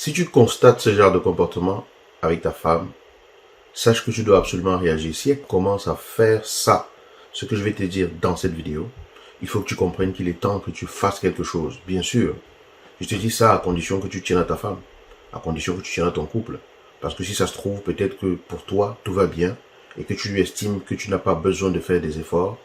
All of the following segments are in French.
Si tu constates ce genre de comportement avec ta femme, sache que tu dois absolument réagir. Si elle commence à faire ça, ce que je vais te dire dans cette vidéo, il faut que tu comprennes qu'il est temps que tu fasses quelque chose. Bien sûr, je te dis ça à condition que tu tiennes à ta femme, à condition que tu tiennes à ton couple. Parce que si ça se trouve, peut-être que pour toi, tout va bien et que tu estimes que tu n'as pas besoin de faire des efforts.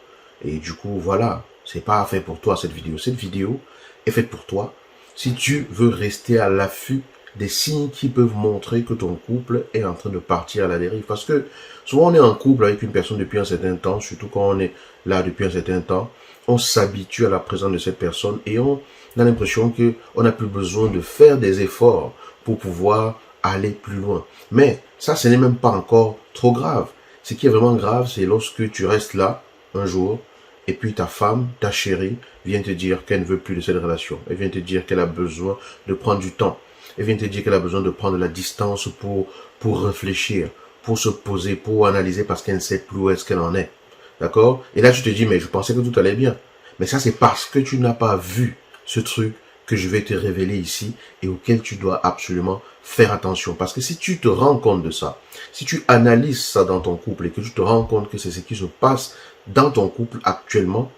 Et du coup, voilà, c'est pas fait pour toi cette vidéo. Cette vidéo est faite pour toi si tu veux rester à l'affût des signes qui peuvent montrer que ton couple est en train de partir à la dérive. Parce que souvent on est en couple avec une personne depuis un certain temps, surtout quand on est là depuis un certain temps, on s'habitue à la présence de cette personne et on a l'impression que on n'a plus besoin de faire des efforts pour pouvoir aller plus loin. Mais ça, ce n'est même pas encore trop grave. Ce qui est vraiment grave, c'est lorsque tu restes là un jour et puis ta femme, ta chérie, vient te dire qu'elle ne veut plus de cette relation. Elle vient te dire qu'elle a besoin de prendre du temps. Elle vient te dire qu'elle a besoin de prendre la distance pour réfléchir, pour se poser, pour analyser parce qu'elle ne sait plus où est-ce qu'elle en est. D'accord? Et là, tu te dis, mais je pensais que tout allait bien. Mais ça, c'est parce que tu n'as pas vu ce truc que je vais te révéler ici et auquel tu dois absolument faire attention. Parce que si tu te rends compte de ça, si tu analyses ça dans ton couple et que tu te rends compte que c'est ce qui se passe dans ton couple actuellement,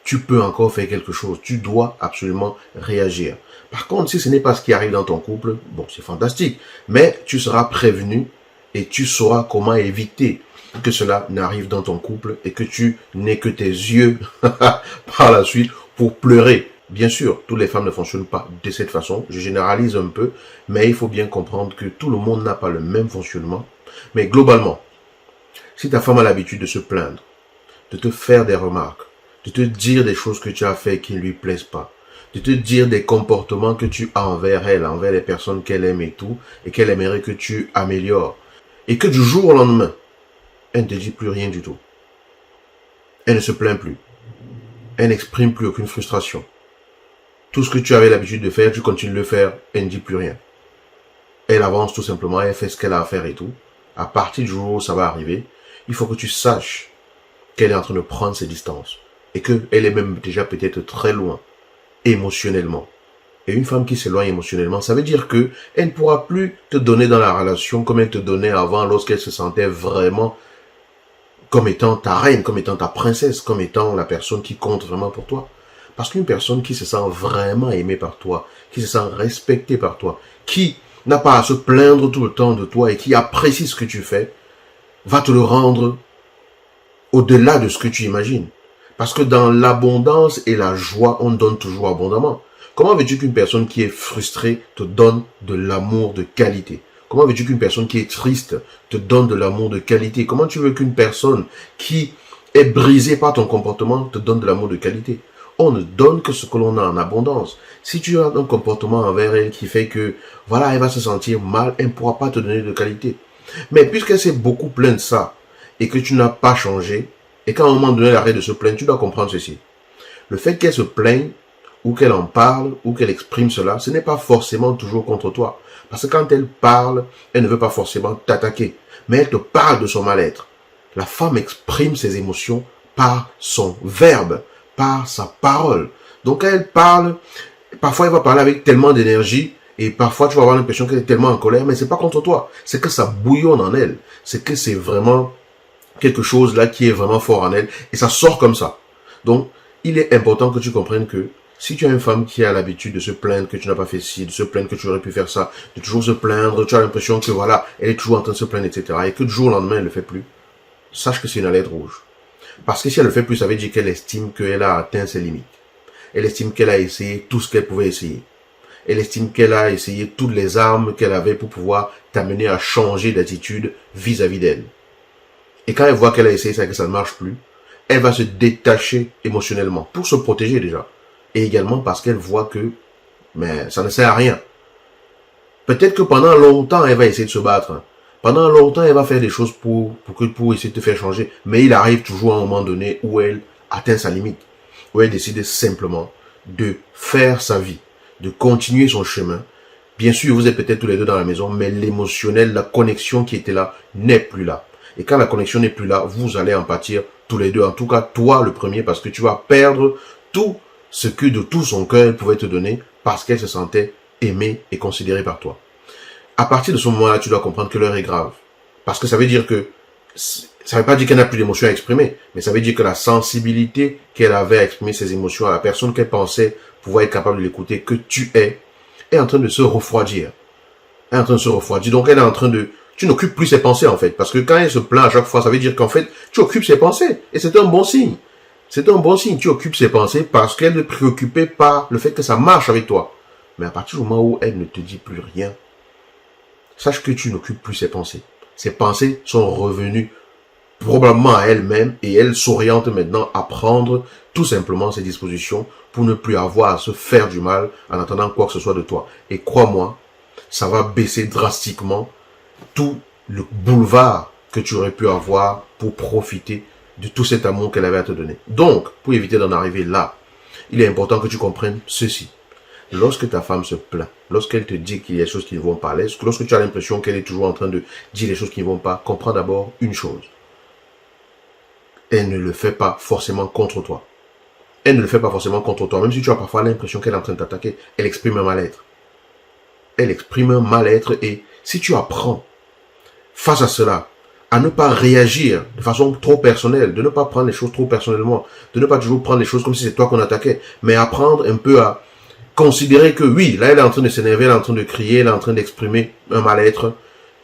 tu peux encore faire quelque chose. Tu dois absolument réagir. Par contre, si ce n'est pas ce qui arrive dans ton couple, bon, c'est fantastique. Mais tu seras prévenu et tu sauras comment éviter que cela n'arrive dans ton couple et que tu n'aies que tes yeux par la suite pour pleurer. Bien sûr, toutes les femmes ne fonctionnent pas de cette façon. Je généralise un peu, mais il faut bien comprendre que tout le monde n'a pas le même fonctionnement. Mais globalement, si ta femme a l'habitude de se plaindre, de te faire des remarques, de te dire des choses que tu as fait qui ne lui plaisent pas, de te dire des comportements que tu as envers elle, envers les personnes qu'elle aime et tout, et qu'elle aimerait que tu améliores, et que du jour au lendemain, elle ne te dit plus rien du tout. Elle ne se plaint plus. Elle n'exprime plus aucune frustration. Tout ce que tu avais l'habitude de faire, tu continues de le faire, elle ne dit plus rien. Elle avance tout simplement, elle fait ce qu'elle a à faire et tout. À partir du jour où ça va arriver, il faut que tu saches qu'elle est en train de prendre ses distances. Et qu'elle est même déjà peut-être très loin, émotionnellement. Et une femme qui s'éloigne émotionnellement, ça veut dire que elle ne pourra plus te donner dans la relation comme elle te donnait avant lorsqu'elle se sentait vraiment comme étant ta reine, comme étant ta princesse, comme étant la personne qui compte vraiment pour toi. Parce qu'une personne qui se sent vraiment aimée par toi, qui se sent respectée par toi, qui n'a pas à se plaindre tout le temps de toi et qui apprécie ce que tu fais, va te le rendre au-delà de ce que tu imagines. Parce que dans l'abondance et la joie, on donne toujours abondamment. Comment veux-tu qu'une personne qui est frustrée te donne de l'amour de qualité? Comment veux-tu qu'une personne qui est triste te donne de l'amour de qualité? Comment tu veux qu'une personne qui est brisée par ton comportement te donne de l'amour de qualité? On ne donne que ce que l'on a en abondance. Si tu as un comportement envers elle qui fait que, voilà, elle va se sentir mal, elle ne pourra pas te donner de qualité. Mais puisqu'elle s'est beaucoup plainte de ça, et que tu n'as pas changé, et qu'à un moment donné, elle arrête de se plaindre, tu dois comprendre ceci. Le fait qu'elle se plaigne, ou qu'elle en parle, ou qu'elle exprime cela, ce n'est pas forcément toujours contre toi. Parce que quand elle parle, elle ne veut pas forcément t'attaquer, mais elle te parle de son mal-être. La femme exprime ses émotions par son verbe, par sa parole. Donc quand elle parle, parfois elle va parler avec tellement d'énergie, et parfois tu vas avoir l'impression qu'elle est tellement en colère, mais c'est pas contre toi. C'est que ça bouillonne en elle. C'est que c'est vraiment quelque chose là qui est vraiment fort en elle, et ça sort comme ça. Donc, il est important que tu comprennes que si tu as une femme qui a l'habitude de se plaindre que tu n'as pas fait ci, de se plaindre que tu aurais pu faire ça, de toujours se plaindre, tu as l'impression que voilà, elle est toujours en train de se plaindre, etc., et que du jour au lendemain, elle ne le fait plus, sache que c'est une alerte rouge. Parce que si elle ne le fait plus, ça veut dire qu'elle estime qu'elle a atteint ses limites. Elle estime qu'elle a essayé tout ce qu'elle pouvait essayer. Elle estime qu'elle a essayé toutes les armes qu'elle avait pour pouvoir t'amener à changer d'attitude vis-à-vis d'elle. Et quand elle voit qu'elle a essayé ça et que ça ne marche plus, elle va se détacher émotionnellement pour se protéger déjà. Et également parce qu'elle voit que mais ça ne sert à rien. Peut-être que pendant longtemps, elle va essayer de se battre. Pendant longtemps, elle va faire des choses pour essayer de te faire changer. Mais il arrive toujours à un moment donné où elle atteint sa limite. Où elle décide simplement de faire sa vie, de continuer son chemin. Bien sûr, vous êtes peut-être tous les deux dans la maison, mais l'émotionnel, la connexion qui était là, n'est plus là. Et quand la connexion n'est plus là, vous allez en pâtir tous les deux. En tout cas, toi le premier, parce que tu vas perdre tout ce que de tout son cœur elle pouvait te donner, parce qu'elle se sentait aimée et considérée par toi. À partir de ce moment-là, tu dois comprendre que l'heure est grave. Parce que ça veut dire que, ça ne veut pas dire qu'elle n'a plus d'émotions à exprimer, mais ça veut dire que la sensibilité qu'elle avait à exprimer ses émotions à la personne qu'elle pensait pouvoir être capable de l'écouter, que tu est en train de se refroidir. Elle est en train de se refroidir. Donc elle est en train de... Tu n'occupes plus ses pensées en fait. Parce que quand elle se plaint à chaque fois, ça veut dire qu'en fait, tu occupes ses pensées. Et c'est un bon signe. C'est un bon signe. Tu occupes ses pensées parce qu'elle est préoccupée par le fait que ça marche avec toi. Mais à partir du moment où elle ne te dit plus rien, sache que tu n'occupes plus ses pensées. Ses pensées sont revenues probablement à elle-même et elle s'oriente maintenant à prendre tout simplement ses dispositions pour ne plus avoir à se faire du mal en attendant quoi que ce soit de toi. Et crois-moi, ça va baisser drastiquement tout le boulevard que tu aurais pu avoir pour profiter de tout cet amour qu'elle avait à te donner. Donc, pour éviter d'en arriver là, il est important que tu comprennes ceci. Lorsque ta femme se plaint, lorsqu'elle te dit qu'il y a des choses qui ne vont pas, lorsque tu as l'impression qu'elle est toujours en train de dire des choses qui ne vont pas, comprends d'abord une chose. Elle ne le fait pas forcément contre toi. Elle ne le fait pas forcément contre toi, même si tu as parfois l'impression qu'elle est en train de t'attaquer. Elle exprime un mal-être. Elle exprime un mal-être et si tu apprends face à cela, à ne pas réagir de façon trop personnelle, de ne pas prendre les choses trop personnellement, de ne pas toujours prendre les choses comme si c'est toi qu'on attaquait, mais apprendre un peu à considérer que oui, là elle est en train de s'énerver, elle est en train de crier, elle est en train d'exprimer un mal-être.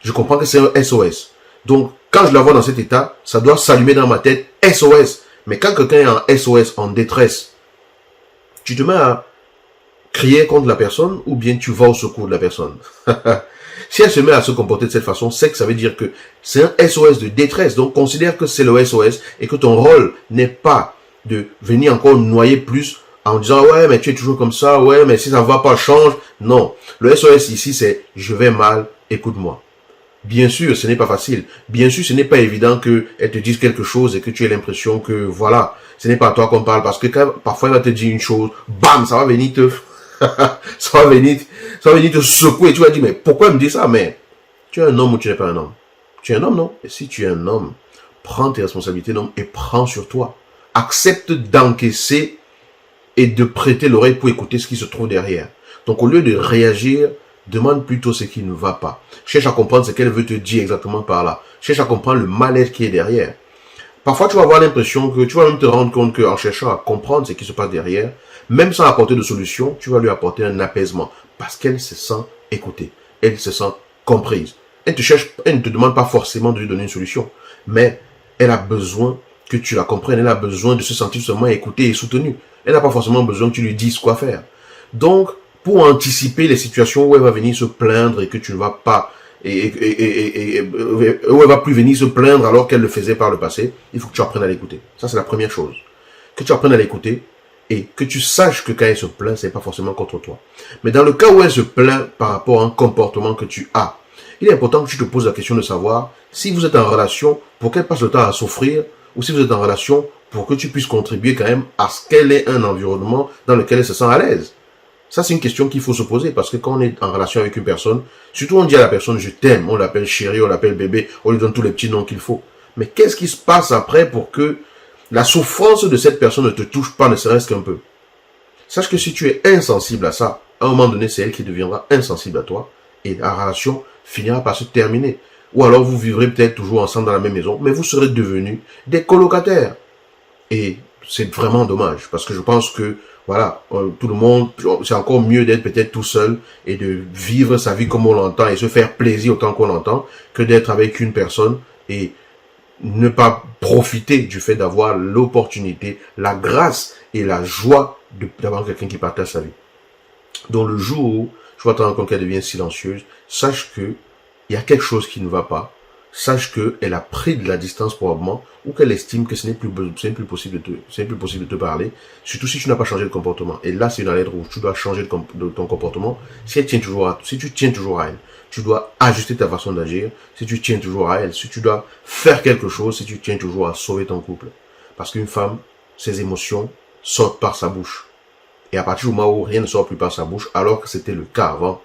Je comprends que c'est un SOS. Donc, quand je la vois dans cet état, ça doit s'allumer dans ma tête SOS. Mais quand quelqu'un est en SOS, en détresse, tu te mets à crier contre la personne ou bien tu vas au secours de la personne. Si elle se met à se comporter de cette façon, c'est que ça veut dire que c'est un SOS de détresse. Donc, considère que c'est le SOS et que ton rôle n'est pas de venir encore noyer plus en disant « Ouais, mais tu es toujours comme ça. Ouais, mais si ça ne va pas, change. » Non. Le SOS ici, c'est « Je vais mal, écoute-moi. » Bien sûr, ce n'est pas facile. Bien sûr, ce n'est pas évident qu'elle te dise quelque chose et que tu aies l'impression que, voilà, ce n'est pas à toi qu'on parle. Parce que quand, parfois, elle va te dire une chose, bam, ça va venir te... ça va venir te secouer. Tu vas dire, mais pourquoi elle me dit ça? Mais tu es un homme ou tu n'es pas un homme? Tu es un homme, non? Et si tu es un homme, prends tes responsabilités d'homme et prends sur toi. Accepte d'encaisser et de prêter l'oreille pour écouter ce qui se trouve derrière. Donc, au lieu de réagir, demande plutôt ce qui ne va pas. Cherche à comprendre ce qu'elle veut te dire exactement par là. Cherche à comprendre le mal-être qui est derrière. Parfois, tu vas avoir l'impression que, tu vas même te rendre compte qu'en cherchant à comprendre ce qui se passe derrière, même sans apporter de solution, tu vas lui apporter un apaisement. Parce qu'elle se sent écoutée. Elle se sent comprise. Elle ne te demande pas forcément de lui donner une solution. Mais elle a besoin que tu la comprennes. Elle a besoin de se sentir seulement écoutée et soutenue. Elle n'a pas forcément besoin que tu lui dises quoi faire. Donc, pour anticiper les situations où elle va venir se plaindre et que tu ne vas pas, où elle va plus venir se plaindre alors qu'elle le faisait par le passé, il faut que tu apprennes à l'écouter. Ça, c'est la première chose. Que tu apprennes à l'écouter et que tu saches que quand elle se plaint, c'est pas forcément contre toi. Mais dans le cas où elle se plaint par rapport à un comportement que tu as, il est important que tu te poses la question de savoir si vous êtes en relation pour qu'elle passe le temps à souffrir ou si vous êtes en relation pour que tu puisses contribuer quand même à ce qu'elle ait un environnement dans lequel elle se sent à l'aise. Ça, c'est une question qu'il faut se poser parce que quand on est en relation avec une personne, surtout on dit à la personne « je t'aime », on l'appelle chérie, on l'appelle bébé, on lui donne tous les petits noms qu'il faut. Mais qu'est-ce qui se passe après pour que la souffrance de cette personne ne te touche pas, ne serait-ce qu'un peu? Sache que si tu es insensible à ça, à un moment donné, c'est elle qui deviendra insensible à toi et la relation finira par se terminer. Ou alors vous vivrez peut-être toujours ensemble dans la même maison, mais vous serez devenus des colocataires. Et c'est vraiment dommage parce que je pense que voilà, tout le monde, c'est encore mieux d'être peut-être tout seul et de vivre sa vie comme on l'entend et se faire plaisir autant qu'on l'entend que d'être avec une personne et ne pas profiter du fait d'avoir l'opportunité, la grâce et la joie d'avoir quelqu'un qui partage sa vie. Donc le jour où tu vas te rendre compte qu'elle devient silencieuse, sache que il y a quelque chose qui ne va pas. Sache qu'elle a pris de la distance probablement ou qu'elle estime que ce n'est plus possible de te parler, surtout si tu n'as pas changé de comportement. Et là, c'est une alerte rouge. Tu dois changer de ton comportement. Si tu tiens toujours à elle, tu dois ajuster ta façon d'agir. Si tu tiens toujours à elle, si tu dois faire quelque chose, si tu tiens toujours à sauver ton couple. Parce qu'une femme, ses émotions sortent par sa bouche. Et à partir du moment où rien ne sort plus par sa bouche, alors que c'était le cas avant,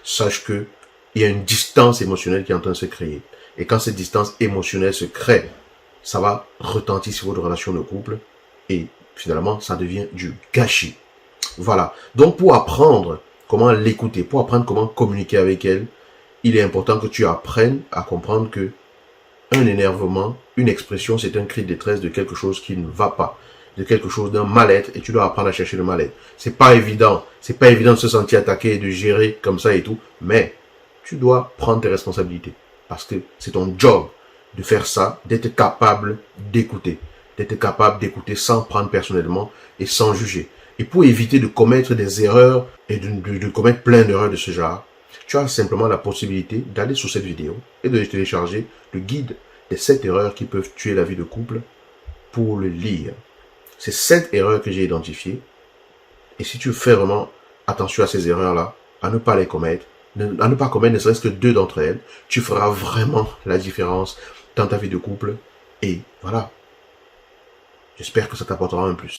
sache que il y a une distance émotionnelle qui est en train de se créer. Et quand cette distance émotionnelle se crée, ça va retentir sur votre relation de couple et finalement, ça devient du gâchis. Voilà. Donc, pour apprendre comment l'écouter, pour apprendre comment communiquer avec elle, il est important que tu apprennes à comprendre que un énervement, une expression, c'est un cri de détresse de quelque chose qui ne va pas, de quelque chose, d'un mal-être, et tu dois apprendre à chercher le mal-être. C'est pas évident de se sentir attaqué et de gérer comme ça et tout, mais tu dois prendre tes responsabilités, parce que c'est ton job de faire ça, d'être capable d'écouter sans prendre personnellement et sans juger. Et pour éviter de commettre des erreurs et de commettre plein d'erreurs de ce genre, tu as simplement la possibilité d'aller sur cette vidéo et de télécharger le guide des 7 erreurs qui peuvent tuer la vie de couple pour le lire. C'est 7 erreurs que j'ai identifiées. Et si tu fais vraiment attention à ces erreurs-là, à ne pas les commettre, à ne pas commettre ne serait-ce que 2 d'entre elles, tu feras vraiment la différence dans ta vie de couple. Et voilà. J'espère que ça t'apportera un plus.